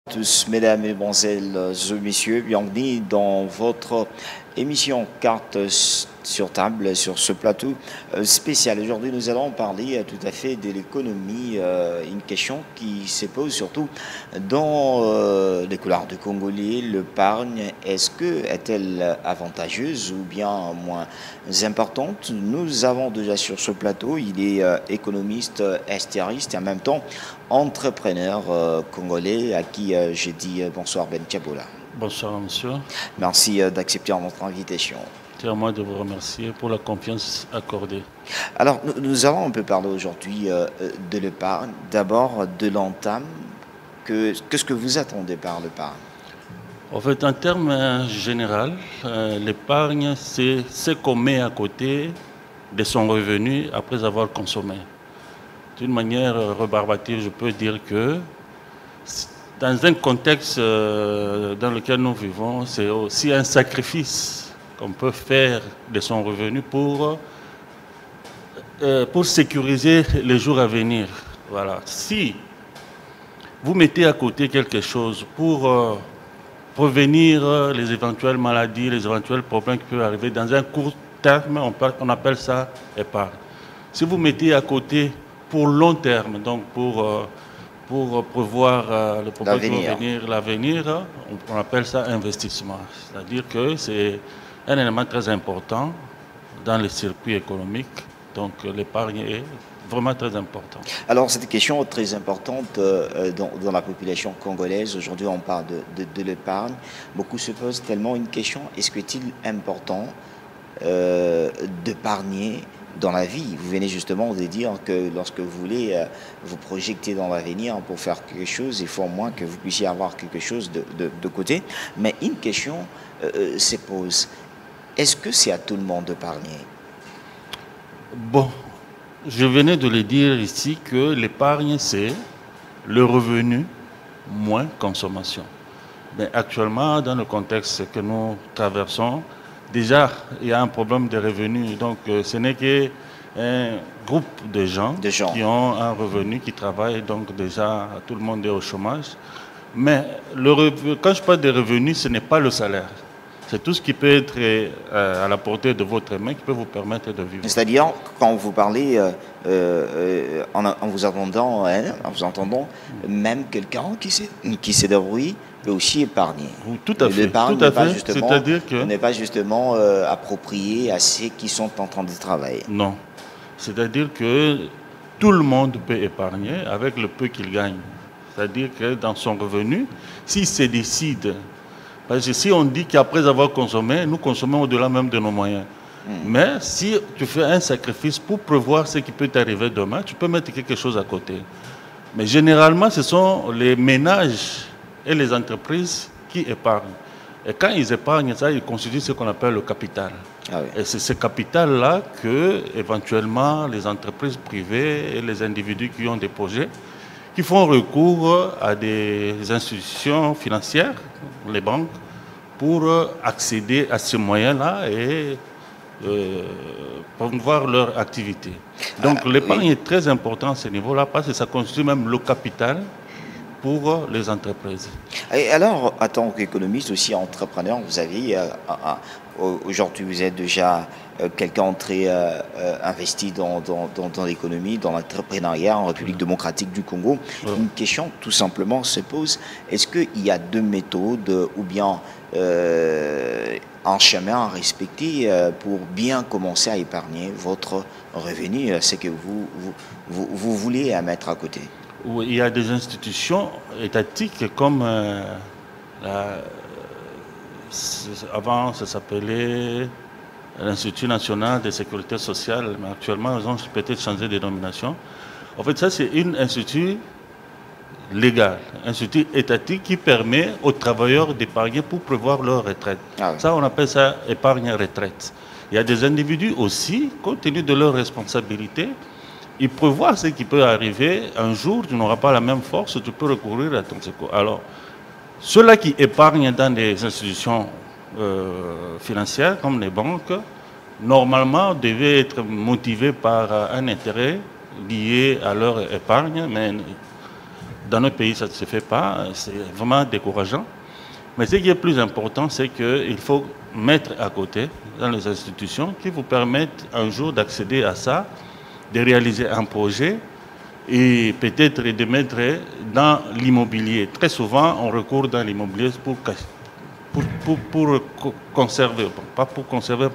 Tous, mesdames, mesdemoiselles et messieurs, bienvenue dans votre émission Carte sur table, sur ce plateau spécial. Aujourd'hui, nous allons parler tout à fait de l'économie, une question qui se pose surtout dans les couleurs du Congolais. L'épargne, est-elle avantageuse ou bien moins importante? Nous avons déjà sur ce plateau, il est économiste, estériste et en même temps entrepreneur congolais à qui j'ai dit bonsoir Ben Tchaboula. Bonsoir, monsieur. Merci d'accepter notre invitation. C'est à moi de vous remercier pour la confiance accordée. Alors, nous allons un peu parler aujourd'hui de l'épargne. D'abord, de l'entame. Qu'est-ce que vous attendez par l'épargne? En fait, en termes généraux, l'épargne, c'est ce qu'on met à côté de son revenu après avoir consommé. D'une manière rebarbative, je peux dire que dans un contexte dans lequel nous vivons, c'est aussi un sacrifice qu'on peut faire de son revenu pour sécuriser les jours à venir. Voilà. Si vous mettez à côté quelque chose pour prévenir les éventuelles maladies, les éventuels problèmes qui peuvent arriver dans un court terme, on appelle ça épargne. Si vous mettez à côté pour long terme, donc pour prévoir le problème qui va venir, l'avenir, on appelle ça investissement. C'est-à-dire que c'est un élément très important dans les circuits économiques. Donc l'épargne est vraiment très importante. Alors cette question est très importante dans la population congolaise. Aujourd'hui on parle de l'épargne. Beaucoup se posent tellement une question, est-ce que c'est important d'épargner dans la vie? Vous venez justement de dire que lorsque vous voulez vous projeter dans l'avenir pour faire quelque chose, il faut au moins que vous puissiez avoir quelque chose de côté. Mais une question se pose, est-ce que c'est à tout le monde d'épargner? Bon, je venais de le dire ici que l'épargne, c'est le revenu moins consommation. Mais actuellement, dans le contexte que nous traversons, déjà, il y a un problème de revenus. Donc, ce n'est qu'un groupe de gens qui ont un revenu, qui travaillent. Donc, déjà, tout le monde est au chômage. Mais quand je parle de revenus, ce n'est pas le salaire. C'est tout ce qui peut être à la portée de votre main qui peut vous permettre de vivre. C'est-à-dire, quand vous parlez, en vous entendant, même quelqu'un qui s'est débrouillé peut aussi épargner. Tout à fait. L'épargne n'est pas justement approprié à ceux qui sont en train de travailler. Non. C'est-à-dire que tout le monde peut épargner avec le peu qu'il gagne. C'est-à-dire que dans son revenu, s'il se décide, parce que si on dit qu'après avoir consommé, nous consommons au-delà même de nos moyens. Mais si tu fais un sacrifice pour prévoir ce qui peut t'arriver demain, tu peux mettre quelque chose à côté. Mais généralement, ce sont les ménages et les entreprises qui épargnent. Et quand ils épargnent ça, ils constituent ce qu'on appelle le capital. Ah oui. Et c'est ce capital-là que, éventuellement, les entreprises privées et les individus qui ont des projets, qui font recours à des institutions financières, les banques, pour accéder à ces moyens-là et promouvoir leur activité. Donc l'épargne est très importante à ce niveau-là parce que ça constitue même le capital pour les entreprises. Et alors, en tant qu'économiste, aussi entrepreneur, vous avez, aujourd'hui vous êtes déjà quelqu'un très investi dans l'économie, dans l'entrepreneuriat en République démocratique du Congo. Une question tout simplement se pose, est-ce qu'il y a deux méthodes ou bien un chemin à respecter pour bien commencer à épargner votre revenu, ce que vous voulez mettre à côté? Où il y a des institutions étatiques comme avant ça s'appelait l'Institut national de sécurité sociale, mais actuellement ils ont peut-être changé de dénomination. En fait, ça c'est un institut légal, un institut étatique qui permet aux travailleurs d'épargner pour prévoir leur retraite. Ah oui. Ça, on appelle ça épargne retraite. Il y a des individus aussi, compte tenu de leurs responsabilités, ils prévoient ce qui peut arriver. Un jour, tu n'auras pas la même force, tu peux recourir à ton secours. Alors, ceux-là qui épargnent dans des institutions financières, comme les banques, normalement, devaient être motivés par un intérêt lié à leur épargne, mais Dans notre pays, ça ne se fait pas. C'est vraiment décourageant. Mais ce qui est plus important, c'est qu'il faut mettre à côté, dans les institutions, qui vous permettent un jour d'accéder à ça, de réaliser un projet et peut-être de mettre dans l'immobilier. Très souvent, on recourt dans l'immobilier pour conserver, pas pour conserver,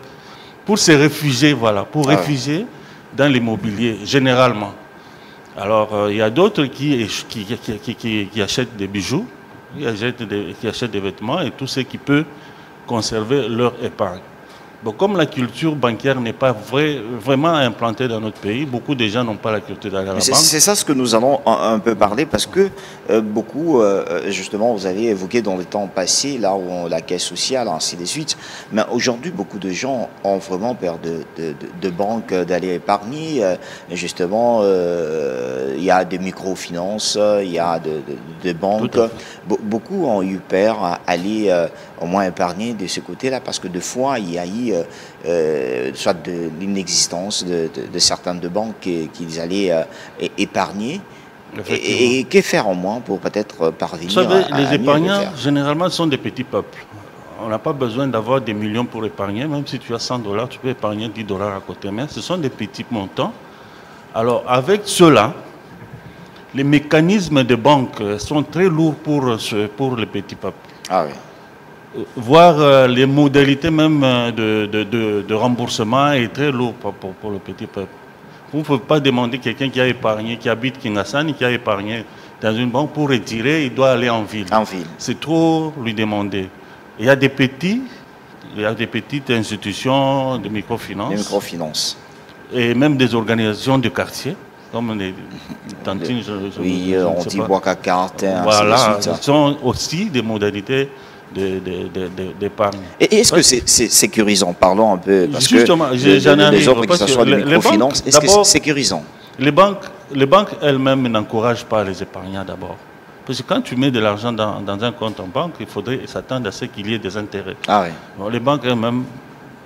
pour se réfugier, voilà, pour réfugier dans l'immobilier, généralement. Alors, il y a d'autres qui achètent des bijoux, qui achètent des vêtements et tout ce qui peut conserver leur épargne. Bon, comme la culture bancaire n'est pas vraiment implantée dans notre pays, beaucoup de gens n'ont pas la culture d'aller à la banque. C'est ça ce que nous allons un peu parler, parce que beaucoup, justement, vous avez évoqué dans les temps passés, là où la caisse sociale, ainsi de suite, mais aujourd'hui, beaucoup de gens ont vraiment peur de banque, d'aller épargner. Justement, il y a des microfinances, il y a de banques. Beaucoup ont eu peur à aller au moins épargner de ce côté-là, parce que des fois, il y a eu soit de l'inexistence de certaines de banques qu'ils allaient épargner. Et que faire au moins pour peut-être parvenir Vous savez, à les épargnants, mieux le faire. généralement, sont des petits peuples. On n'a pas besoin d'avoir des millions pour épargner. Même si tu as 100 $, tu peux épargner 10 $ à côté. Mais ce sont des petits montants. Alors, avec cela, les mécanismes de banque sont très lourds pour les petits peuples. Ah oui. Voir les modalités même de remboursement est très lourd pour le petit peuple. Vous ne pouvez pas demander quelqu'un qui a épargné, qui habite Kingasani, qui a épargné dans une banque pour retirer, il doit aller en ville. En ville. C'est trop lui demander. Il y a des petites institutions de microfinance. Les microfinances. Et même des organisations de quartier, comme les tantines. Oui, on dit Boaka Carte. Voilà, ce sont aussi des modalités d'épargne. Et est-ce que c'est sécurisant? Parlons un peu, parce justement, que les offres, que ce soit les microfinances, est-ce que c'est sécurisant? Les banques elles-mêmes n'encouragent pas les épargnants d'abord. Parce que quand tu mets de l'argent dans un compte en banque, il faudrait s'attendre à ce qu'il y ait des intérêts. Ah oui. Bon, les banques elles-mêmes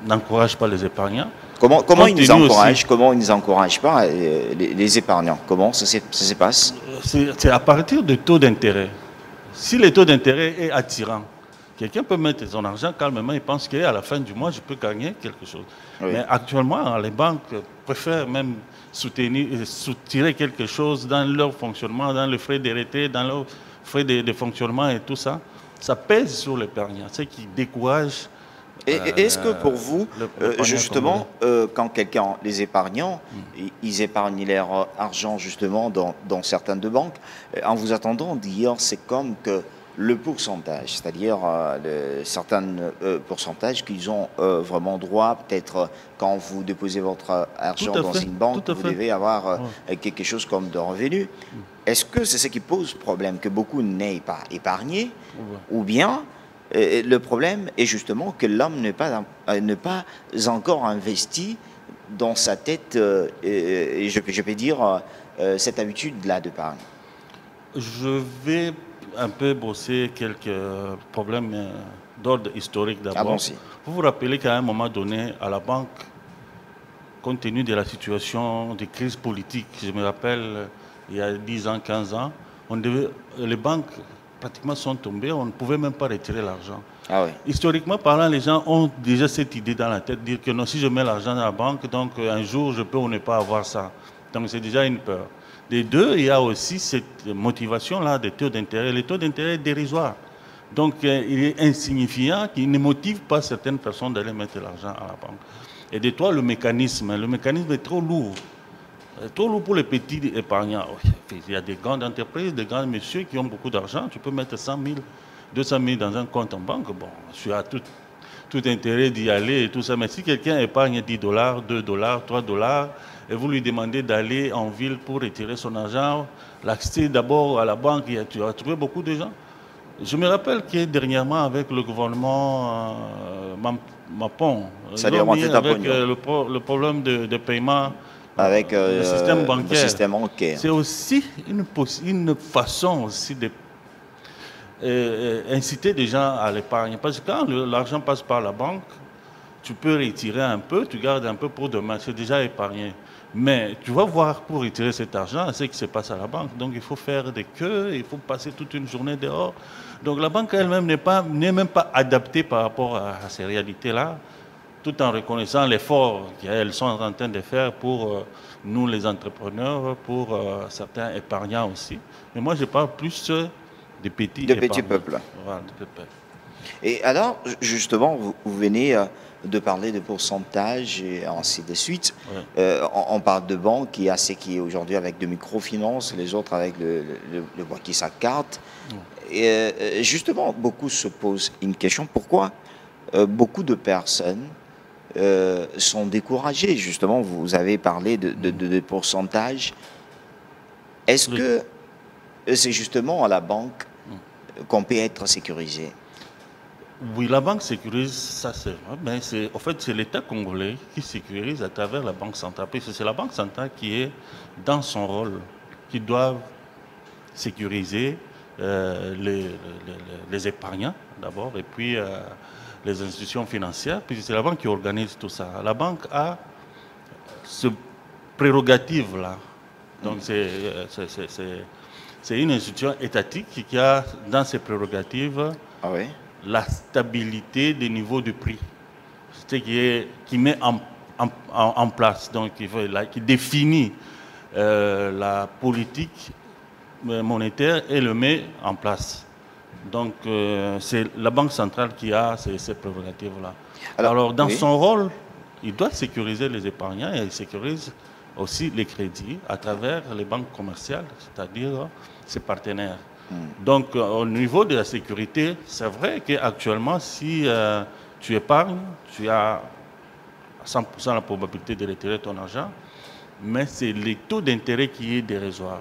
n'encouragent pas les épargnants. Comment ils nous encouragent, comment ils nous encouragent pas les épargnants? Comment ça se passe? C'est à partir du taux d'intérêt. Si le taux d'intérêt est attirant, quelqu'un peut mettre son argent calmement et pense qu'à la fin du mois, je peux gagner quelque chose. Oui. Mais actuellement, les banques préfèrent même soutirer quelque chose dans leur fonctionnement, dans les frais d'arrêté, dans leurs frais de fonctionnement et tout ça. Ça pèse sur l'épargnant, ce qui décourage. Est-ce que pour vous, justement, quand quelqu'un, les épargnants, ils épargnent leur argent justement dans certaines banques, en vous attendant dire, c'est comme que le pourcentage, c'est-à-dire certains pourcentages qu'ils ont vraiment droit, peut-être quand vous déposez votre argent dans une banque, vous devez avoir quelque chose comme de revenu. Est-ce que c'est ce qui pose problème, que beaucoup n'aient pas épargné, ou bien le problème est justement que l'homme n'est pas encore investi dans sa tête, et je peux dire, cette habitude-là d'épargne? Je vais un peu bosser quelques problèmes d'ordre historique d'abord. Ah bon, si. Vous vous rappelez qu'à un moment donné, à la banque, compte tenu de la situation de crise politique, je me rappelle, il y a 10 ans, 15 ans, les banques pratiquement sont tombées, on ne pouvait même pas retirer l'argent. Ah oui. Historiquement parlant, les gens ont déjà cette idée dans la tête, dire que non, si je mets l'argent dans la banque, donc un jour je peux ou ne pas avoir ça. Donc c'est déjà une peur. Des deux, il y a aussi cette motivation-là des taux d'intérêt. Les taux d'intérêt est dérisoire. Donc, il est insignifiant, qui ne motive pas certaines personnes d'aller mettre l'argent à la banque. Et de toi, le mécanisme est trop lourd. Trop lourd pour les petits épargnants. Il y a des grandes entreprises, des grands messieurs qui ont beaucoup d'argent. Tu peux mettre 100 000, 200 000 dans un compte en banque. Bon, tu as tout intérêt d'y aller et tout ça. Mais si quelqu'un épargne 10 $, 2 $, 3 $, et vous lui demandez d'aller en ville pour retirer son argent, l'accès d'abord à la banque, tu as trouvé beaucoup de gens. Je me rappelle que dernièrement, avec le gouvernement Mapon, avec le problème de paiement avec le système bancaire, c'est aussi une façon aussi de inciter des gens à l'épargne. Parce que quand l'argent passe par la banque, tu peux retirer un peu, tu gardes un peu pour demain, c'est déjà épargné. Mais tu vas voir, pour retirer cet argent, ce qui se passe à la banque. Donc il faut faire des queues, il faut passer toute une journée dehors. Donc la banque elle-même n'est même pas adaptée par rapport à ces réalités-là, tout en reconnaissant l'effort qu'elles sont en train de faire pour nous les entrepreneurs, pour certains épargnants aussi. Mais moi je parle plus des petits De petits peuples. Voilà, de petits peuples. Et alors, justement, vous venez de parler de pourcentage et ainsi de suite. Ouais. On parle de banques, il y a ceux qui aujourd'hui avec de microfinance, les autres avec le boîtier sa carte. Et justement, beaucoup se posent une question, pourquoi beaucoup de personnes sont découragées? Justement, vous avez parlé de pourcentage. Est-ce que c'est justement à la banque qu'on peut être sécurisé? Oui, la banque sécurise, ça c'est vrai, mais en fait c'est l'État congolais qui sécurise à travers la Banque centrale, parce que c'est la Banque centrale qui est dans son rôle, qui doit sécuriser les épargnants d'abord, et puis les institutions financières, puis c'est la banque qui organise tout ça. La banque a ce prérogative-là, donc c'est une institution étatique qui a dans ses prérogatives la stabilité des niveaux de prix, qui met en place, donc qui définit la politique monétaire et le met en place. Donc c'est la Banque centrale qui a ces prérogatives-là. Alors dans son rôle, il doit sécuriser les épargnants et il sécurise aussi les crédits à travers les banques commerciales, c'est-à-dire ses partenaires. Donc, au niveau de la sécurité, c'est vrai qu'actuellement, si tu épargnes, tu as 100% la probabilité de retirer ton argent, mais c'est le taux d'intérêt qui est dérisoire.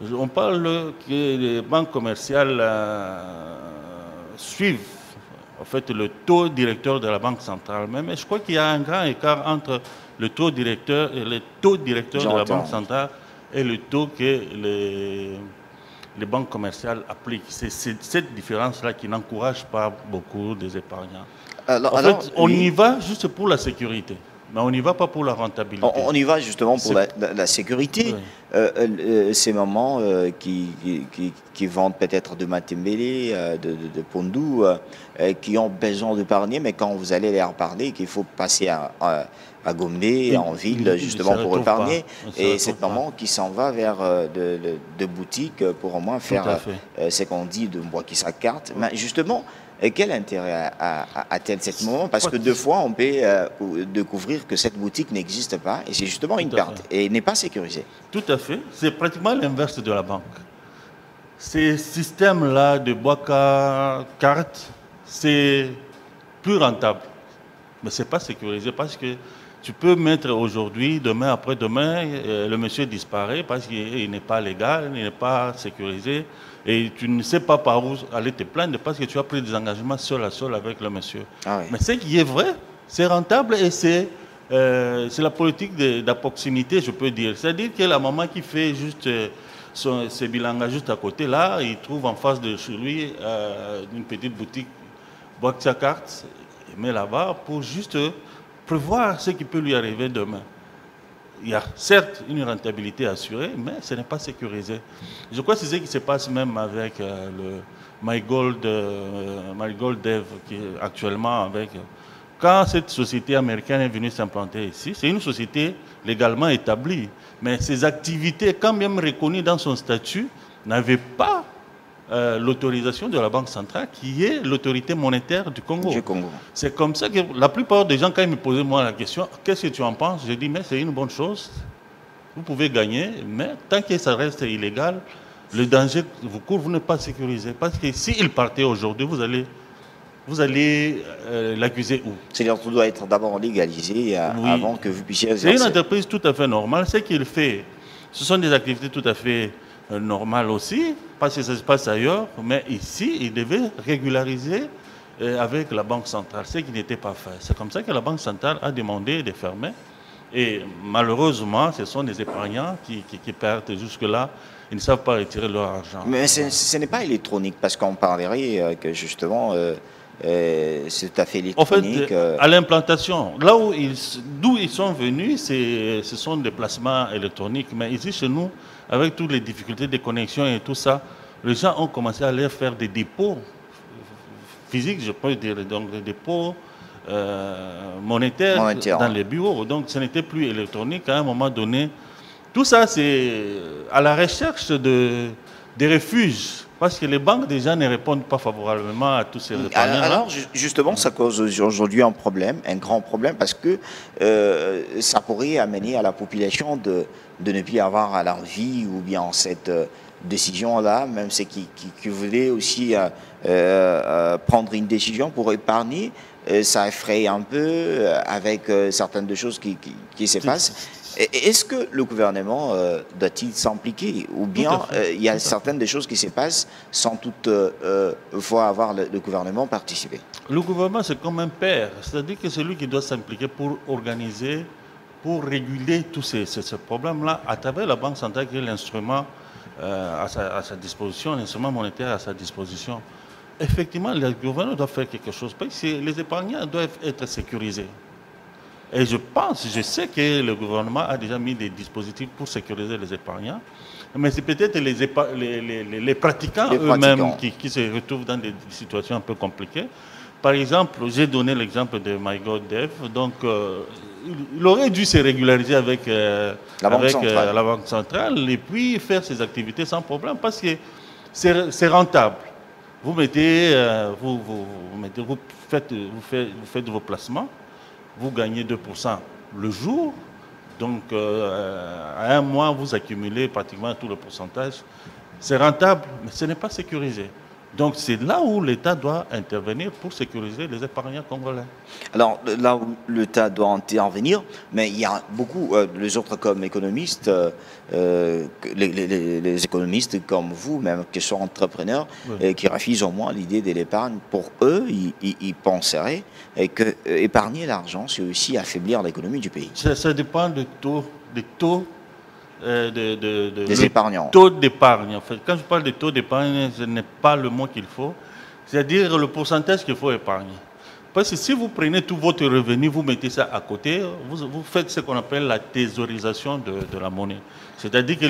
On parle que les banques commerciales suivent en fait le taux directeur de la Banque centrale. Mais je crois qu'il y a un grand écart entre le taux directeur et le taux directeur de la Banque centrale et le taux que les banques commerciales appliquent. C'est cette différence-là qui n'encourage pas beaucoup des épargnants. En fait, on y va juste pour la sécurité, mais on n'y va pas pour la rentabilité. On y va justement pour la sécurité. Oui. Ces mamans qui vendent peut-être de Matembele, de Pondou, qui ont besoin d'épargner, mais quand vous allez leur parler qu'il faut passer à Gombe, en ville, justement pour épargner. Et cette maman qui s'en va vers de boutiques pour au moins faire ce qu'on dit de boîtier sa carte. Mais justement, quel intérêt a-t-elle cette maman? Parce que deux fois, on peut découvrir que cette boutique n'existe pas et c'est justement une perte et n'est pas sécurisée. Tout à fait. C'est pratiquement l'inverse de la banque. Ces systèmes-là de boîte à carte, c'est plus rentable. Mais ce n'est pas sécurisé parce que tu peux mettre aujourd'hui, demain, après-demain, le monsieur disparaît parce qu'il n'est pas légal, il n'est pas sécurisé. Et tu ne sais pas par où aller te plaindre parce que tu as pris des engagements seul à seul avec le monsieur. Ah oui. Mais ce qui est vrai, c'est rentable et c'est la politique de la proximité, je peux dire. C'est-à-dire que la maman qui fait juste ses bilanga juste à côté, là, il trouve en face de chez lui une petite boutique, boîte sa carte, il met là-bas pour juste prévoir ce qui peut lui arriver demain. Il y a certes une rentabilité assurée, mais ce n'est pas sécurisé. Je crois que c'est ce qui se passe même avec le MyGold Dev, qui est actuellement avec... Quand cette société américaine est venue s'implanter ici, c'est une société légalement établie, mais ses activités, quand même reconnues dans son statut, n'avaient pas l'autorisation de la Banque centrale, qui est l'autorité monétaire du Congo. C'est comme ça que la plupart des gens, quand ils me posaient moi la question, qu'est-ce que tu en penses? Je dis, mais c'est une bonne chose. Vous pouvez gagner, mais tant que ça reste illégal, le danger vous court, vous n'êtes pas sécurisé. Parce que s'il partait aujourd'hui, vous allez l'accuser où? C'est-à-dire que tout doit être d'abord légalisé avant que vous puissiez exercer. C'est une entreprise tout à fait normale. Ce qu'il fait, ce sont des activités tout à fait normales aussi, parce que ça se passe ailleurs, mais ici, il devait régulariser avec la Banque centrale, ce qui n'était pas fait. C'est comme ça que la Banque centrale a demandé de fermer. Et malheureusement, ce sont des épargnants qui perdent jusque-là. Ils ne savent pas retirer leur argent. Mais ce n'est pas électronique, parce qu'on parlerait que justement, c'est tout à fait En fait, électronique. à l'implantation, là où d'où ils sont venus, ce sont des placements électroniques. Mais ici, chez nous, avec toutes les difficultés de connexion et tout ça, les gens ont commencé à aller faire des dépôts physiques, je peux dire, donc des dépôts monétaires dans les bureaux. Donc, ce n'était plus électronique à un moment donné. Tout ça, c'est à la recherche des refuges. Parce que les banques, déjà, ne répondent pas favorablement à tous ces épargnants. Alors, justement, ça cause aujourd'hui un problème, un grand problème, parce que ça pourrait amener à la population de ne plus avoir à leur vie, ou bien cette décision-là, même ceux qui voulaient aussi prendre une décision pour épargner, ça effraie un peu avec certaines des choses qui se passent. Est-ce que le gouvernement doit-il s'impliquer, ou bien il y a certaines des choses qui se passent sans toutefois avoir le gouvernement participer? Le gouvernement, c'est comme un père, c'est-à-dire que c'est lui qui doit s'impliquer pour organiser, pour réguler tous ces problèmes-là à travers la Banque centrale qui est l'instrument à sa disposition, l'instrument monétaire à sa disposition. Effectivement, le gouvernement doit faire quelque chose parce que les épargnants doivent être sécurisés. Et je sais que le gouvernement a déjà mis des dispositifs pour sécuriser les épargnants, mais c'est peut-être les pratiquants eux-mêmes qui se retrouvent dans des situations un peu compliquées. Par exemple, j'ai donné l'exemple de MyGoDev, donc il aurait dû se régulariser avec la Banque centrale et puis faire ses activités sans problème parce que c'est rentable. Vous faites vos placements. Vous gagnez 2% le jour, donc à un mois, vous accumulez pratiquement tout le pourcentage. C'est rentable, mais ce n'est pas sécurisé. Donc c'est là où l'État doit intervenir pour sécuriser les épargnants congolais. Alors là où l'État doit intervenir, mais il y a beaucoup, les autres comme économistes, les économistes comme vous, même qui sont entrepreneurs, qui refusent au moins l'idée de l'épargne. Pour eux, ils penseraient que épargner l'argent, c'est aussi affaiblir l'économie du pays. Ça dépend des taux des épargnants. Taux d'épargne, en fait. Quand je parle de taux d'épargne, ce n'est pas le mot qu'il faut. C'est-à-dire le pourcentage qu'il faut épargner. Parce que si vous prenez tout votre revenu, vous mettez ça à côté, vous faites ce qu'on appelle la thésaurisation de la monnaie. C'est-à-dire que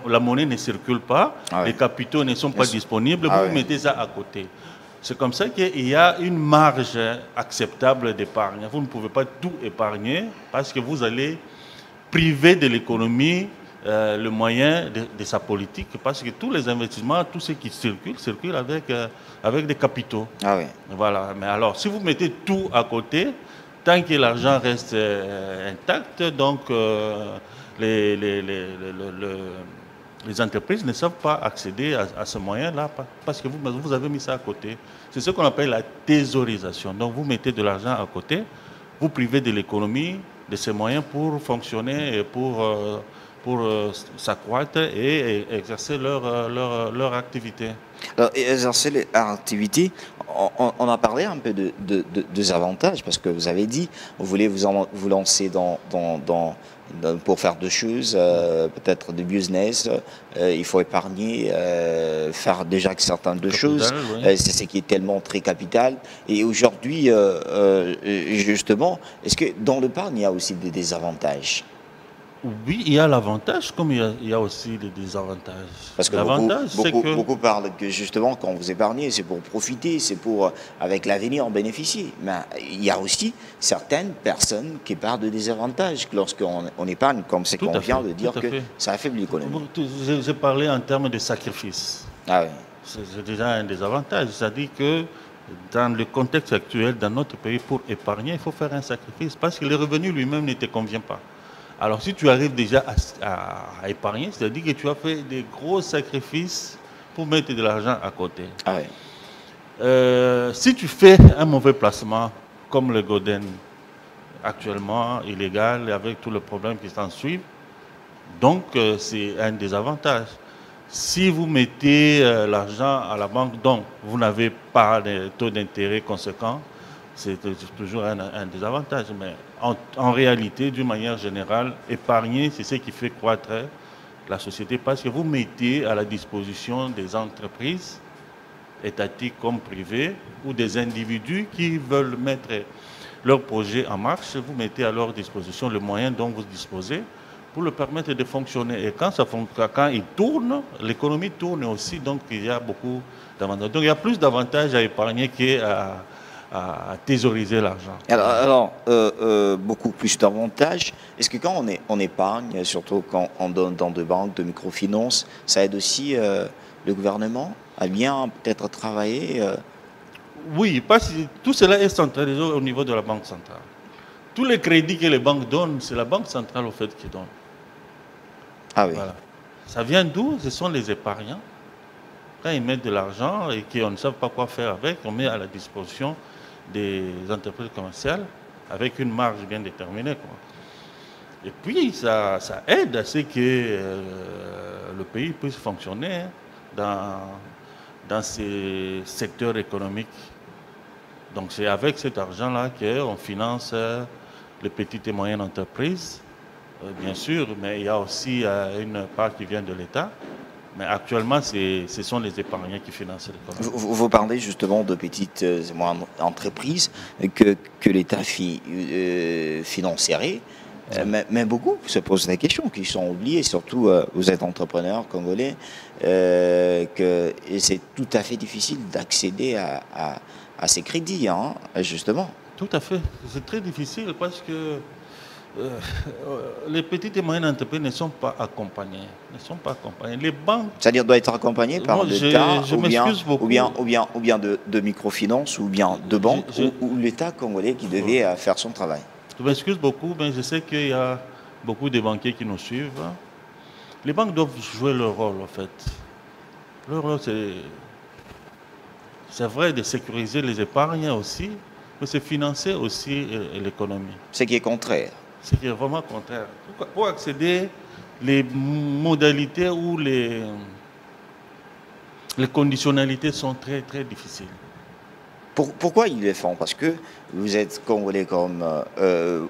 la monnaie ne circule pas, les capitaux ne sont pas disponibles, vous mettez ça à côté. C'est comme ça qu'il y a une marge acceptable d'épargne. Vous ne pouvez pas tout épargner parce que vous allez priver de l'économie le moyen de sa politique, parce que tous les investissements, tout ce qui circule avec des capitaux. Voilà. Mais alors, si vous mettez tout à côté, tant que l'argent reste intact, donc les entreprises ne savent pas accéder à ce moyen-là parce que vous avez mis ça à côté. C'est ce qu'on appelle la thésaurisation. Donc, vous mettez de l'argent à côté, vous privez de l'économie de ces moyens pour fonctionner et pour s'accroître et exercer leur activité. Alors, exercer leur activité, on a parlé un peu des avantages, parce que vous avez dit, vous voulez vous lancer pour faire deux choses, peut-être du business, il faut épargner, faire déjà certaines deux choses, c'est ce qui est tellement très capital. Et aujourd'hui, justement, est-ce que dans l'épargne, il y a aussi des désavantages? Oui, il y a l'avantage comme il y a aussi des désavantages. Parce que beaucoup parlent que justement, quand vous épargnez, c'est pour profiter, c'est pour, avec l'avenir, en bénéficier. Mais il y a aussi certaines personnes qui parlent de désavantages lorsqu'on épargne, comme c'est qu'on vient de dire, que ça affaiblit l'économie. J'ai parlé en termes de sacrifice. C'est déjà un désavantage. C'est-à-dire que dans le contexte actuel, dans notre pays, pour épargner, il faut faire un sacrifice parce que le revenu lui-même ne te convient pas. Alors, si tu arrives déjà à épargner, c'est-à-dire que tu as fait des gros sacrifices pour mettre de l'argent à côté. Si tu fais un mauvais placement, comme le Goden, actuellement illégal, avec tous les problèmes qui s'en suivent, donc c'est un désavantage. Si vous mettez l'argent à la banque, donc vous n'avez pas de taux d'intérêt conséquent, c'est toujours un désavantage. Mais en réalité, d'une manière générale, épargner, c'est ce qui fait croître la société parce que vous mettez à la disposition des entreprises étatiques comme privées, ou des individus qui veulent mettre leur projet en marche, vous mettez à leur disposition le moyen dont vous disposez pour le permettre de fonctionner. Et quand il tourne, l'économie tourne aussi, donc il y a beaucoup d'avantages. Donc il y a plus d'avantages à épargner qu'à thésauriser l'argent. Alors, beaucoup plus d'avantages. Est-ce que quand on épargne, surtout quand on donne dans des banques de microfinance, ça aide aussi le gouvernement à bien peut-être travailler Oui, parce que tout cela est centralisé au niveau de la Banque centrale. Tous les crédits que les banques donnent, c'est la Banque centrale au fait qui donne. Ah oui. Voilà. Ça vient d'où? Ce sont les épargnants. Quand ils mettent de l'argent et qu'on ne sait pas quoi faire avec, on met à la disposition des entreprises commerciales avec une marge bien déterminée, quoi. Et puis, ça aide à ce que le pays puisse fonctionner dans ces secteurs économiques. Donc, c'est avec cet argent-là qu'on finance les petites et moyennes entreprises, bien sûr, mais il y a aussi une part qui vient de l'État. Mais actuellement, ce sont les épargnants qui financent l'économie. Vous parlez justement de petites et moyennes entreprises que l'État financerait. Mais beaucoup se posent la question, qui sont oubliés, surtout vous êtes entrepreneurs congolais, que c'est tout à fait difficile d'accéder à ces crédits, hein, justement. Tout à fait. C'est très difficile parce que les petites et moyennes entreprises ne sont pas accompagnées. Les banques... C'est-à-dire doivent être accompagnées par l'État ou bien de microfinance ou bien de banques ou l'État congolais qui devait faire son travail. Je m'excuse beaucoup, mais je sais qu'il y a beaucoup de banquiers qui nous suivent. Les banques doivent jouer leur rôle, en fait. Leur rôle, c'est vrai de sécuriser les épargnes aussi, mais c'est financer aussi l'économie. Ce qui est contraire. Ce qui est vraiment contraire. Pour accéder, les modalités ou les conditionnalités sont très, très difficiles. Pourquoi ils le font? Parce que vous êtes congolais comme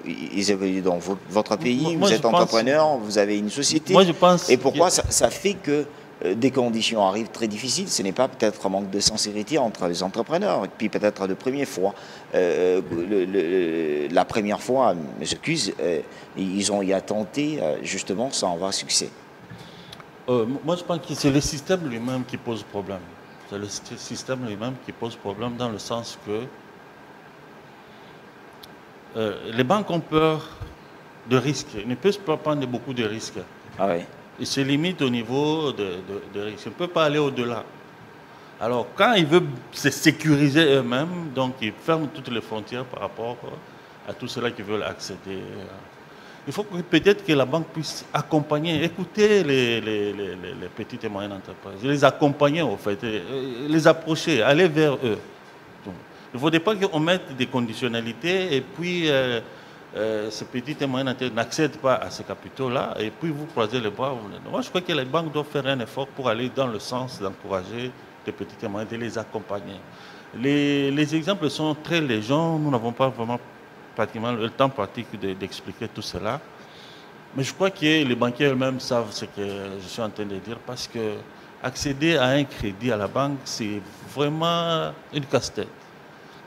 ils évoluent dans votre pays, vous êtes entrepreneur, vous avez une société. Moi, je pense. Et pourquoi ça fait que des conditions arrivent très difficiles? Ce n'est pas peut-être un manque de sincérité entre les entrepreneurs. Et puis peut-être la première fois, m'excuse, ils ont y à tenter justement sans avoir succès. Moi, je pense que c'est le système lui-même qui pose problème. C'est le système lui-même qui pose problème dans le sens que les banques ont peur de risques. Ils ne peuvent pas prendre beaucoup de risques. Ah oui. Ils se limitent au niveau de risques. Ils ne peuvent pas aller au-delà. Alors, quand ils veulent se sécuriser eux-mêmes, donc ils ferment toutes les frontières par rapport à tous ceux-là qui veulent accéder. Il faut peut-être que la banque puisse accompagner, écouter les petites et moyennes entreprises, les accompagner au fait, les approcher, aller vers eux. Donc, il ne faudrait pas qu'on mette des conditionnalités et puis ces petites et moyennes entreprises n'accèdent pas à ces capitaux-là et puis vous croisez les bras. Moi, je crois que les banques doivent faire un effort pour aller dans le sens d'encourager les petites et moyennes, de les accompagner. Les exemples sont très légers, nous n'avons pas vraiment pratiquement le temps pratique d'expliquer tout cela. Mais je crois que les banquiers eux-mêmes savent ce que je suis en train de dire parce que accéder à un crédit à la banque, c'est vraiment une casse-tête.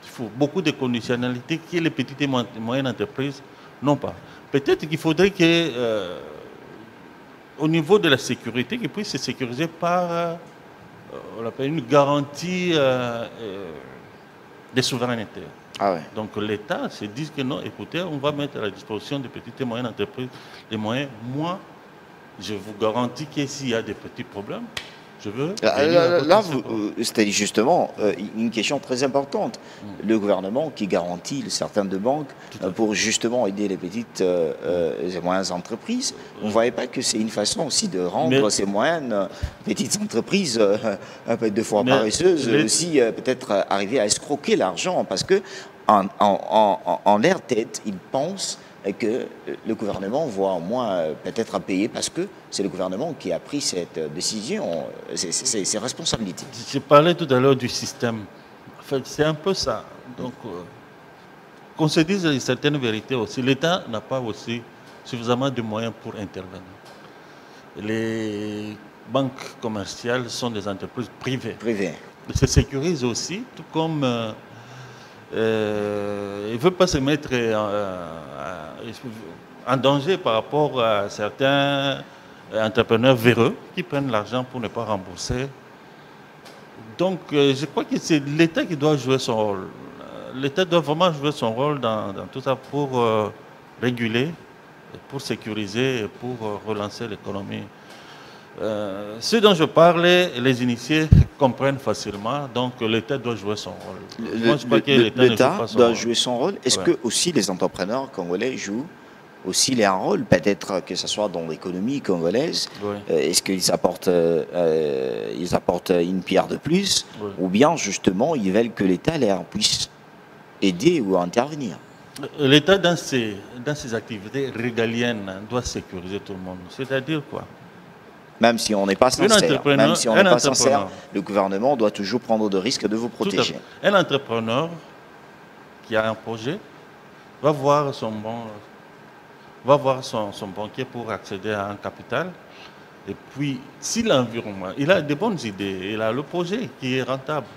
Il faut beaucoup de conditionnalités que les petites et moyennes entreprises n'ont pas. Peut-être qu'il faudrait que, au niveau de la sécurité, qu'ils puissent se sécuriser par on appelle une garantie de souveraineté. Ah ouais. Donc l'État se dit que non, écoutez, on va mettre à la disposition des petites et moyennes entreprises les moyens. Moi, je vous garantis que s'il y a des petits problèmes, je veux... Là, c'était justement une question très importante. Le gouvernement qui garantit certaines de banques pour justement aider les petites et moyennes entreprises. Vous ne voyez pas que c'est une façon aussi de rendre ces moyennes petites entreprises un peu deux fois paresseuses, aussi peut-être arriver à escroquer l'argent parce que en leur tête, ils pensent que le gouvernement va au moins peut-être à payer parce que c'est le gouvernement qui a pris cette décision, ses responsabilités. Je parlais tout à l'heure du système. En fait, c'est un peu ça. Donc, qu'on se dise certaines vérités aussi. L'État n'a pas aussi suffisamment de moyens pour intervenir. Les banques commerciales sont des entreprises privées. se sécurise aussi, tout comme il ne veut pas se mettre en danger par rapport à certains entrepreneurs véreux qui prennent l'argent pour ne pas rembourser. Donc, je crois que c'est l'État qui doit jouer son rôle. L'État doit vraiment jouer son rôle dans tout ça pour réguler, pour sécuriser et pour relancer l'économie. Ce dont je parlais, les initiés comprennent facilement, donc l'État doit jouer son rôle. L'État doit jouer son rôle. Est-ce que aussi les entrepreneurs congolais jouent aussi un rôle, peut-être que ce soit dans l'économie congolaise, oui. Est-ce qu'ils apportent, une pierre de plus, oui. Ou bien justement ils veulent que l'État puisse aider ou intervenir? L'État dans ses activités régaliennes doit sécuriser tout le monde. C'est-à-dire quoi? Même si on n'est pas sincère, le gouvernement doit toujours prendre de risques de vous protéger. Un entrepreneur qui a un projet va voir son banquier pour accéder à un capital. Et puis, si l'environnement, il a des bonnes idées, il a le projet qui est rentable,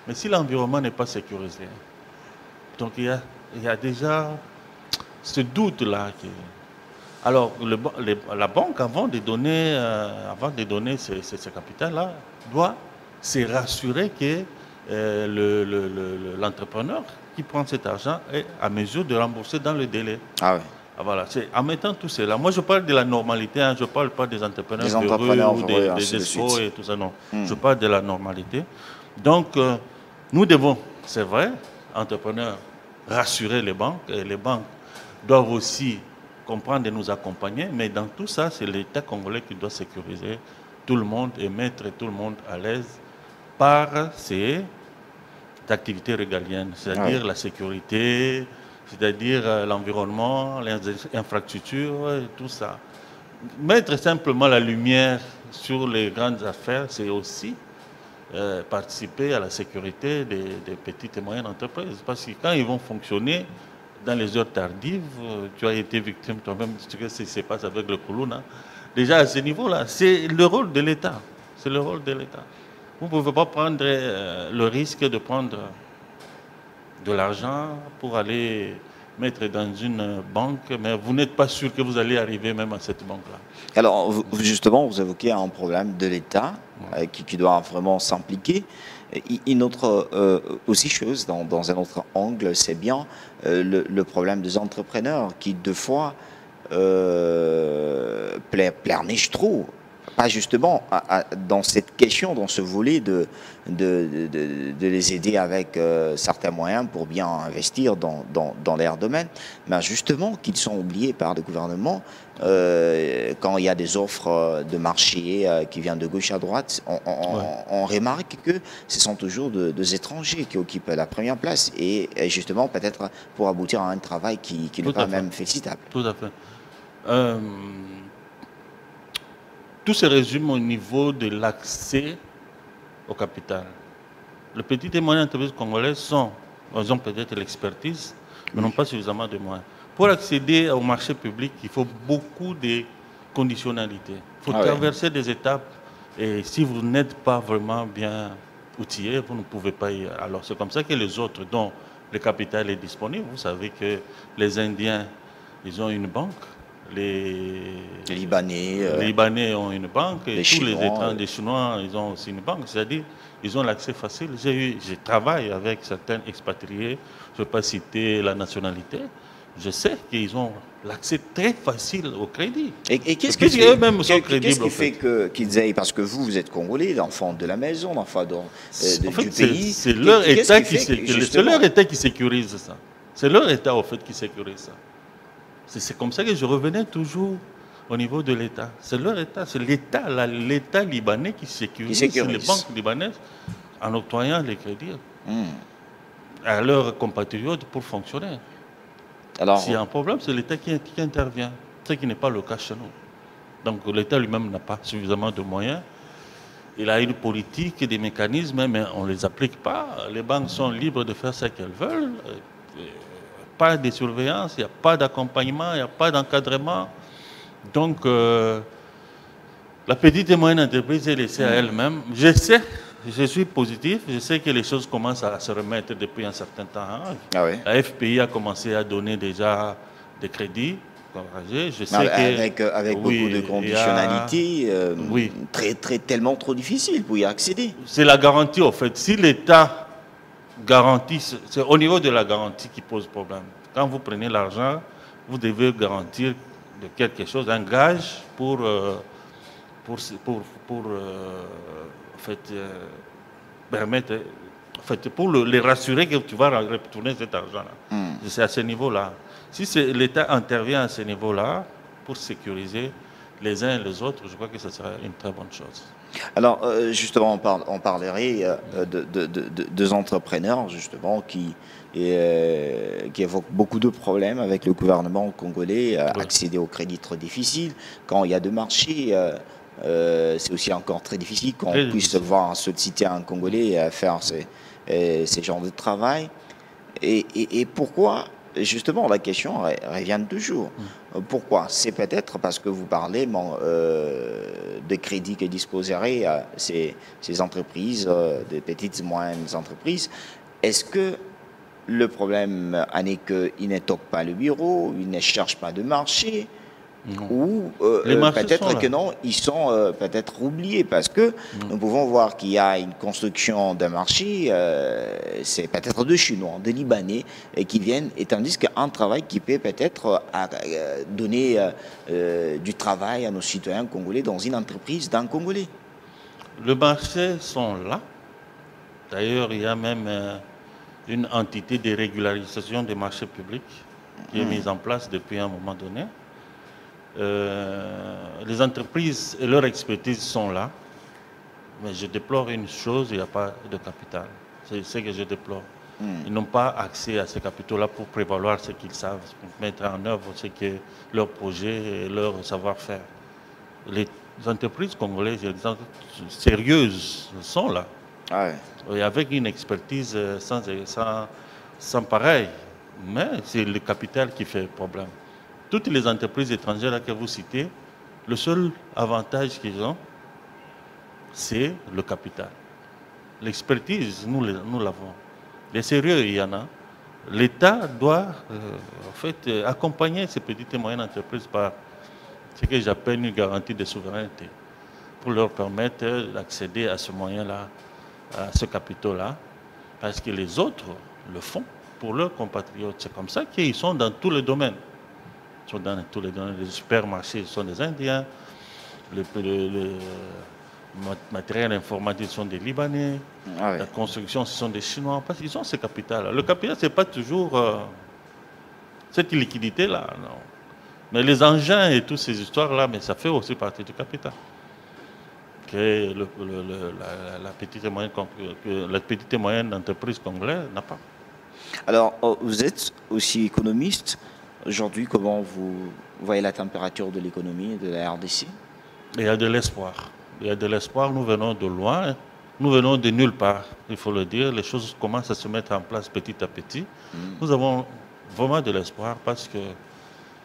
mais si l'environnement n'est pas sécurisé, donc il y a déjà ce doute-là. Alors, la banque, avant de donner ce capital-là, doit se rassurer que l'entrepreneur qui prend cet argent est à mesure de rembourser dans le délai. Ah oui. Voilà, c'est en mettant tout cela. Moi, je parle de la normalité, hein, je ne parle pas des entrepreneurs ou des escrocs et tout ça, non. Je parle de la normalité. Donc, nous devons, c'est vrai, entrepreneurs, rassurer les banques, et les banques doivent aussi comprendre et nous accompagner, mais dans tout ça, c'est l'État congolais qui doit sécuriser tout le monde et mettre tout le monde à l'aise par ses activités régaliennes, c'est-à-dire la sécurité, c'est-à-dire l'environnement, les infrastructures, et tout ça. Mettre simplement la lumière sur les grandes affaires, c'est aussi participer à la sécurité des petites et moyennes entreprises. Parce que quand ils vont fonctionner dans les heures tardives, tu as été victime toi-même de ce qui se passe avec le Koulouna. Déjà à ce niveau-là, c'est le rôle de l'État. C'est le rôle de l'État. Vous ne pouvez pas prendre le risque de prendre de l'argent pour aller mettre dans une banque, mais vous n'êtes pas sûr que vous allez arriver même à cette banque-là. Alors, justement, vous évoquez un problème de l'État qui doit vraiment s'impliquer. Une autre aussi chose, dans un autre angle, c'est bien le problème des entrepreneurs qui, deux fois, pleurnichent trop. Pas justement dans cette question, dans ce volet de les aider avec certains moyens pour bien investir dans leur domaine, mais justement qu'ils sont oubliés par le gouvernement quand il y a des offres de marché qui viennent de gauche à droite, on remarque que ce sont toujours des étrangers qui occupent la première place et justement peut-être pour aboutir à un travail qui n'est pas même félicitable. Tout à fait. Tout se résume au niveau de l'accès au capital. Les petites et moyennes entreprises congolaises ont peut-être l'expertise, mais n'ont pas suffisamment de moyens. Pour accéder au marché public, il faut beaucoup de conditionnalités. Il faut traverser des étapes. Et si vous n'êtes pas vraiment bien outillé, vous ne pouvez pas y aller. Alors c'est comme ça que les autres, dont le capital est disponible, vous savez que les Indiens, ils ont une banque. Les Libanais ont une banque, et tous les étrangers, les Chinois, ils ont aussi une banque, c'est-à-dire ils ont l'accès facile. Je travaille avec certains expatriés, je ne vais pas citer la nationalité, je sais qu'ils ont l'accès très facile au crédit. Et qu'est-ce qui fait qu'ils aillent, parce que vous êtes Congolais, l'enfant de la maison, l'enfant du pays. C'est leur État qui sécurise ça. C'est leur État, au fait, qui sécurise ça. C'est comme ça que je revenais toujours au niveau de l'État. C'est leur État, c'est l'État libanais qui sécurise les banques libanaises en octroyant les crédits à leurs compatriotes pour fonctionner. S'il y a un problème, c'est l'État qui intervient, ce qui n'est pas le cas chez nous. Donc l'État lui-même n'a pas suffisamment de moyens. Il a une politique et des mécanismes, mais on ne les applique pas. Les banques sont libres de faire ce qu'elles veulent. Pas de surveillance, il n'y a pas d'accompagnement, il n'y a pas d'encadrement. Donc, la petite et moyenne entreprise est laissée à elle-même. Je sais je suis positif. Je sais que les choses commencent à se remettre depuis un certain temps, hein. Ah oui. La FPI a commencé à donner déjà des crédits encouragés. Je Mais sais avec beaucoup de oui, conditionnalités, oui, tellement trop difficile pour y accéder. c'est la garantie en fait. Si l'État garantit, c'est au niveau de la garantie qui pose problème. Quand vous prenez l'argent, vous devez garantir de quelque chose, un gage en fait, permettre, en fait, pour les rassurer que tu vas retourner cet argent-là. C'est à ce niveau-là. Si l'État intervient à ce niveau-là pour sécuriser les uns et les autres, je crois que ce serait une très bonne chose. Alors, justement, on parlerait de deux entrepreneurs, justement, qui évoquent beaucoup de problèmes avec le gouvernement congolais, Oui. accéder au crédit trop difficile. Quand il y a de marché, c'est aussi encore très difficile qu'on Très puisse difficile. voir solliciter un Congolais à faire ces genres de travail. Et pourquoi, justement, la question revient toujours. Pourquoi? C'est peut-être parce que vous parlez de crédits que disposeraient ces entreprises, des petites et moyennes entreprises. Est-ce que le problème en est qu'ils ne toquent pas le bureau, ils ne cherchent pas de marché, Non. ou Les marchés sont peut-être là. que non, ils sont peut-être oubliés parce que nous pouvons voir qu'il y a une construction d'un marché, c'est peut-être de Chinois, de Libanais qui viennent, et tandis qu'un travail qui peut peut-être donner du travail à nos citoyens congolais dans une entreprise d'un Congolais. Les marchés sont là. D'ailleurs, il y a même une entité de régularisation des marchés publics qui est mise en place depuis un moment donné. Les entreprises et leur expertise sont là, mais je déplore une chose, il n'y a pas de capital. C'est ce que je déplore. Ils n'ont pas accès à ces capitaux-là pour prévaloir ce qu'ils savent, pour mettre en œuvre ce que leur projet et leur savoir-faire. Les entreprises congolaises, sérieuses, sont là. Ah ouais. Et avec une expertise sans pareil. Mais c'est le capital qui fait problème. Toutes les entreprises étrangères là que vous citez, le seul avantage qu'ils ont, c'est le capital. L'expertise, nous l'avons. Les sérieux, il y en a. L'État doit en fait accompagner ces petites et moyennes entreprises par ce que j'appelle une garantie de souveraineté, pour leur permettre d'accéder à ce moyen-là, à ce capital-là, parce que les autres le font pour leurs compatriotes. C'est comme ça qu'ils sont dans tous les domaines. Ils sont dans tous les domaines. Les supermarchés sont des Indiens, le matériel informatique sont des Libanais, Ah ouais. la construction ce sont des Chinois, parce qu'ils ont ce capital-là. Le capital, ce n'est pas toujours cette liquidité-là, non. Mais les engins et toutes ces histoires-là, mais ça fait aussi partie du capital. Que la petite et moyenne entreprise congolaise n'a pas. Alors, vous êtes aussi économiste. Aujourd'hui, comment vous voyez la température de l'économie de la RDC? Il y a de l'espoir. Il y a de l'espoir. Nous venons de loin. Nous venons de nulle part, il faut le dire. Les choses commencent à se mettre en place petit à petit. Nous avons vraiment de l'espoir parce que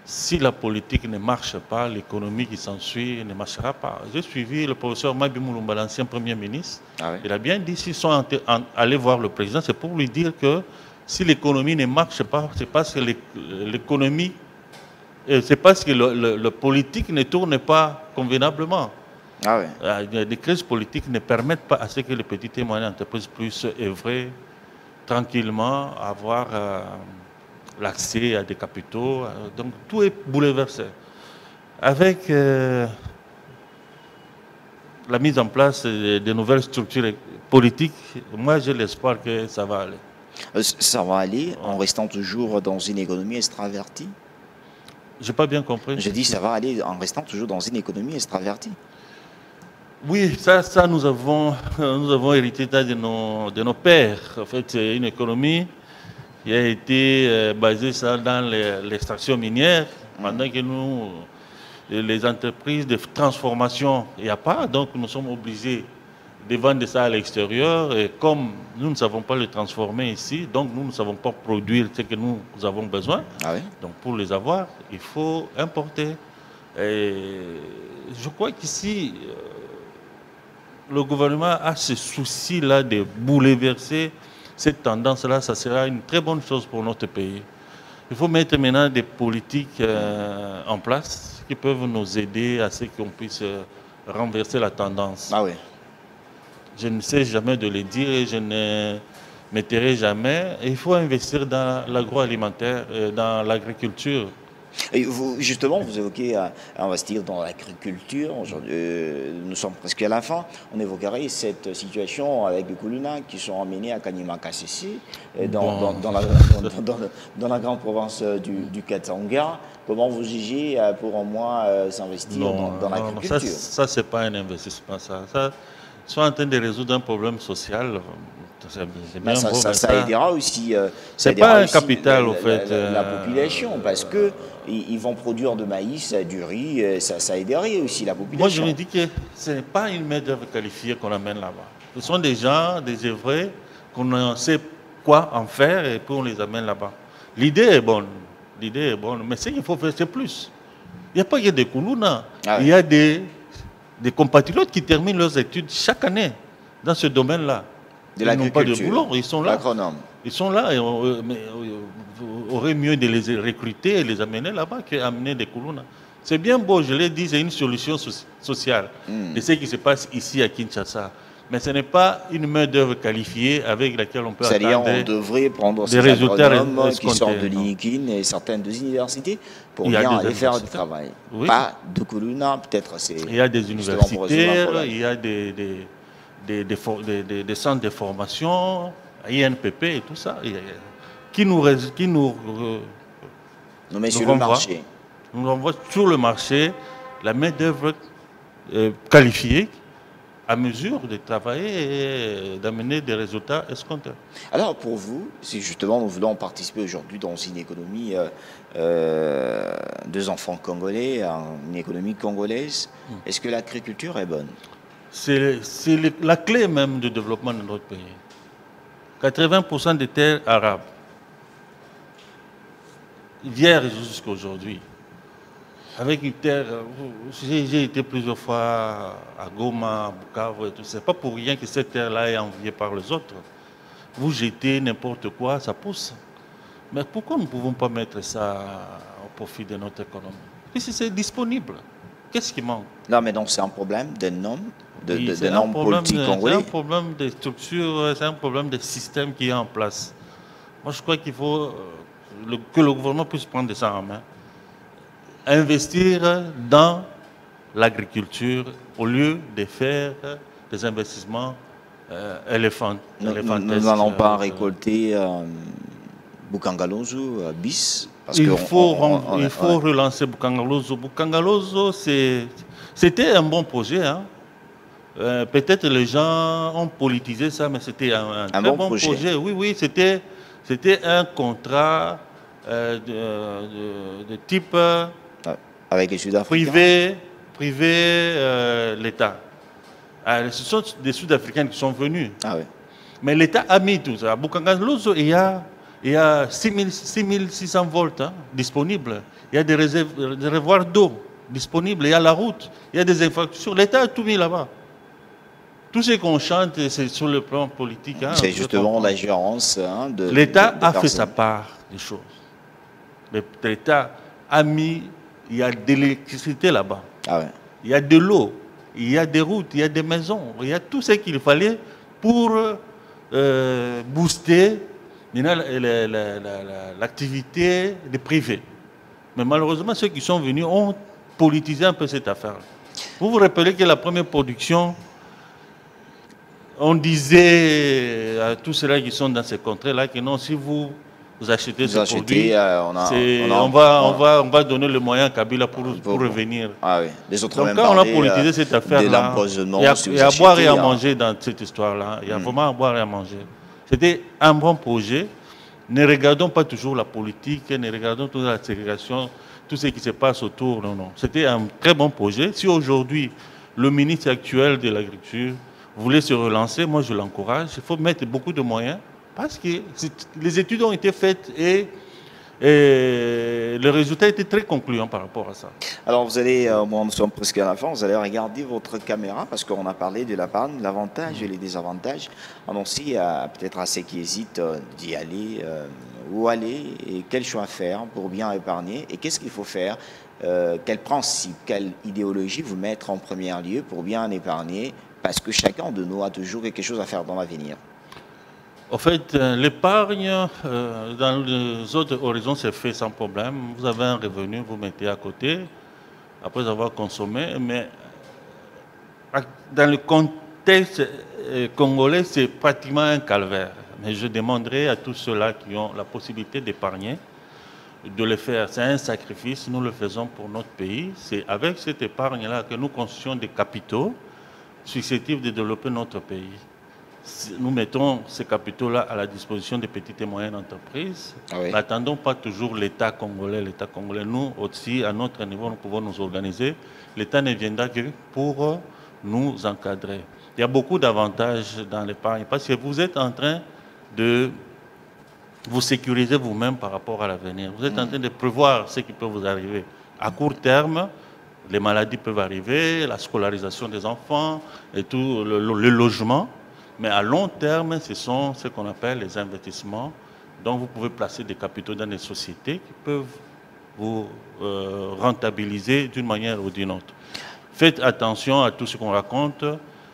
si la politique ne marche pas, l'économie qui s'ensuit ne marchera pas. J'ai suivi le professeur Mabi Moulumba, l'ancien Premier ministre. Ah oui. Il a bien dit, s'ils sont allés voir le président, c'est pour lui dire que si l'économie ne marche pas, c'est parce que l'économie, c'est parce que le politique ne tourne pas convenablement. Ah oui. Les crises politiques ne permettent pas à ce que les petites et moyennes entreprises puissent œuvrer tranquillement, avoir l'accès à des capitaux. Donc tout est bouleversé. Avec la mise en place de nouvelles structures politiques, moi j'ai l'espoir que ça va aller. Ça va aller en restant toujours dans une économie extravertie? Je n'ai pas bien compris. Je dis ça va aller en restant toujours dans une économie extravertie. Oui, ça nous avons hérité de nos pères. En fait, c'est une économie qui a été basée dans l'extraction minière, pendant que nous, les entreprises de transformation, il n'y a pas, donc nous sommes obligés de vendre ça à l'extérieur, et comme nous ne savons pas le transformer ici, donc nous ne savons pas produire ce que nous avons besoin. Ah oui? Donc pour les avoir, il faut importer. Et je crois qu'ici, le gouvernement a ce souci-là de bouleverser cette tendance-là, ça sera une très bonne chose pour notre pays. Il faut mettre maintenant des politiques en place qui peuvent nous aider à ce qu'on puisse renverser la tendance. Ah oui. Je ne sais jamais de le dire et je ne m'étairai jamais. Il faut investir dans l'agroalimentaire, dans l'agriculture. Et vous, justement, vous évoquez investir dans l'agriculture. Nous sommes presque à la fin. On évoquerait cette situation avec les Kuluna qui sont emmenés à Kanima Kassisi, dans la grande province du Katanga. Comment vous jugez pour au moins s'investir dans l'agriculture? Ça c'est pas un investissement. Ils sont en train de résoudre un problème social. Bien ça aidera aussi. C'est pas un capital, au fait. La population, parce que ils vont produire de maïs, du riz, ça aiderait aussi la population. Moi, je me dis que ce n'est pas une main-d'œuvre qualifiée qu'on amène là-bas. Ce sont des gens, des œuvrés, qu'on sait quoi en faire et puis on les amène là-bas. L'idée est bonne, mais ce qu'il faut faire, c'est plus. Il n'y a pas que des Kuluna. Ah oui. Il y a des compatriotes qui terminent leurs études chaque année dans ce domaine-là. Ils n'ont pas de boulot, ils sont là. Ils sont là, et mais aurait mieux de les recruter et les amener là-bas qu'amener des Kuluna. C'est bien beau, je l'ai dit, c'est une solution sociale de ce qui se passe ici à Kinshasa. Mais ce n'est pas une main-d'œuvre qualifiée avec laquelle on peut attendre c'est-à-dire on devrait prendre des résultats qui sortent de l'INIKIN et certaines des universités pour bien aller faire du travail. Oui. Pas de Kuluna, peut-être. Il y a des universitaires, il y a des centres de formation, INPP et tout ça, qui nous met sur le marché. Nous renvoie sur le marché la main-d'œuvre qualifiée à mesure de travailler et d'amener des résultats escomptés. Alors pour vous, si justement nous voulons participer aujourd'hui dans une économie des enfants congolais, une économie congolaise, est-ce que l'agriculture est bonne? C'est la clé même du développement de notre pays. 80% des terres arabes, vierges jusqu'à aujourd'hui, avec une terre, j'ai été plusieurs fois à Goma, à Bukavu et tout. C'est pas pour rien que cette terre-là est enviée par les autres. Vous jetez n'importe quoi, ça pousse. Mais pourquoi nous ne pouvons pas mettre ça au profit de notre économie? Puisque c'est disponible. Qu'est-ce qui manque? Non, mais donc c'est un problème des normes, des normes politiques congolais. C'est un problème de structure, c'est un problème de système qui est en place. Moi, je crois qu'il faut que le gouvernement puisse prendre ça en main. Investir dans l'agriculture au lieu de faire des investissements éléphantesques. Nous n'allons pas récolter Bukangalozo bis. Il faut relancer Bukangalozo. Bukangalozo, c'était un bon projet. Hein. Peut-être les gens ont politisé ça, mais c'était un très bon projet. Oui, c'était un contrat de type avec les Sud-Africains. Privé, l'État. Ce sont des Sud-Africains qui sont venus. Ah oui. Mais l'État a mis tout ça. À Bukangalozo, il y a 6600 volts disponibles. Il y a des réservoirs d'eau disponibles. Il y a la route. Il y a des infrastructures. L'État a tout mis là-bas. Tout ce qu'on chante, c'est sur le plan politique. Hein, c'est justement la gérance de l'État a fait sa part des choses. L'État a mis, il y a de l'électricité là-bas. Ah ouais. Il y a de l'eau, il y a des routes, il y a des maisons. Il y a tout ce qu'il fallait pour booster l'activité des privés. Mais malheureusement, ceux qui sont venus ont politisé un peu cette affaire. Vous vous rappelez que la première production, on disait à tous ceux-là qui sont dans ces contrées-là que non, si vous achetez ce produit, on va donner le moyen à Kabila pour revenir. Ah oui. Les autres donc quand on a politisé cette affaire-là, il y a à boire et à manger dans cette histoire-là. Il y a vraiment à boire et à manger. C'était un bon projet. Ne regardons pas toujours la politique, ne regardons toujours la ségrégation, tout ce qui se passe autour. Non. C'était un très bon projet. Si aujourd'hui, le ministre actuel de l'Agriculture voulait se relancer, moi je l'encourage. Il faut mettre beaucoup de moyens parce que les études ont été faites et Et le résultat était très concluant par rapport à ça. Alors vous allez, bon, nous sommes presque à la fin, vous allez regarder votre caméra parce qu'on a parlé de l'épargne, l'avantage et les désavantages. Annoncez peut-être à ceux qui hésitent d'y aller, où aller et quel choix faire pour bien épargner et qu'est-ce qu'il faut faire, quel principe, quelle idéologie vous mettre en premier lieu pour bien épargner parce que chacun de nous a toujours quelque chose à faire dans l'avenir. En fait, l'épargne, dans les autres horizons, c'est fait sans problème. Vous avez un revenu, vous mettez à côté, après avoir consommé, mais dans le contexte congolais, c'est pratiquement un calvaire. Mais je demanderai à tous ceux-là qui ont la possibilité d'épargner, de le faire. C'est un sacrifice, nous le faisons pour notre pays. C'est avec cette épargne-là que nous construisons des capitaux susceptibles de développer notre pays. Nous mettons ces capitaux-là à la disposition des petites et moyennes entreprises. Ah oui. N'attendons pas toujours l'État congolais. L'État congolais, nous aussi, à notre niveau, nous pouvons nous organiser. L'État ne viendra que pour nous encadrer. Il y a beaucoup d'avantages dans l'épargne parce que vous êtes en train de vous sécuriser vous-même par rapport à l'avenir. Vous êtes en train de prévoir ce qui peut vous arriver. À court terme, les maladies peuvent arriver, la scolarisation des enfants et tout, le logement. Mais à long terme, ce sont ce qu'on appelle les investissements. Donc vous pouvez placer des capitaux dans des sociétés qui peuvent vous rentabiliser d'une manière ou d'une autre. Faites attention à tout ce qu'on raconte.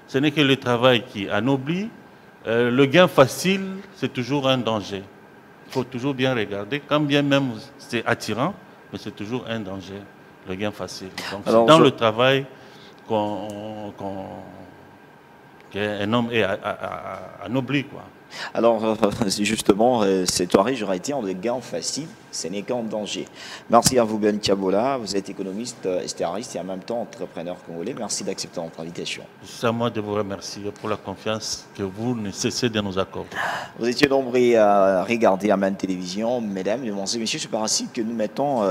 Ce n'est que le travail qui anoblit. Le gain facile, c'est toujours un danger. Il faut toujours bien regarder. Quand bien même c'est attirant, mais c'est toujours un danger, le gain facile. Donc c'est dans le travail qu'un homme est anobli, quoi. Alors, justement, cette soirée, j'aurais été en gain facile, ce n'est qu'en danger. Merci à vous, Ben Tiabola. Vous êtes économiste, STRiste et en même temps entrepreneur congolais. Merci d'accepter notre invitation. C'est à moi de vous remercier pour la confiance que vous ne cessez de nous accorder. Vous étiez nombreux à regarder Aman Télévision. Mesdames, Mesdemoiselles, Messieurs, c'est par ainsi que nous mettons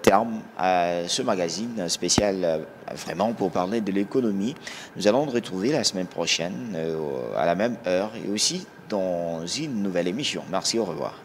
terme à ce magazine spécial vraiment pour parler de l'économie. Nous allons nous retrouver la semaine prochaine à la même heure et aussi dans une nouvelle émission. Merci, au revoir.